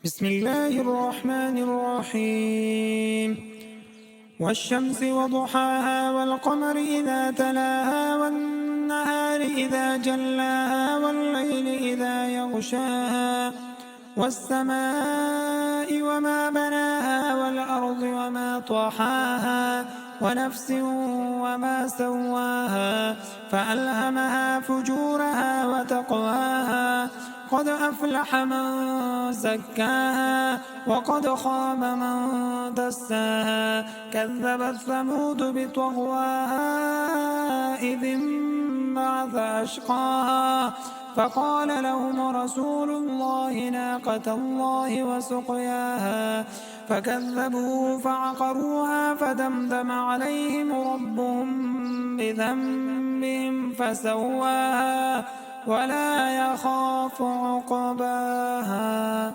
بسم الله الرحمن الرحيم والشمس وضحاها والقمر إذا تلاها والنهار إذا جلاها والليل إذا يغشاها والسماء وما بناها والأرض وما طحاها ونفس وما سواها فألهمها فجورها وتقواها قد أفلح من زكاها وقد خاب من دساها كذبت ثمود بطغواها إذ انبعث أشقاها فقال لهم رسول الله ناقة الله وسقياها فكذبوه فعقروها فدمدم عليهم ربهم بذنبهم فسواها ولا يخاف عقباها.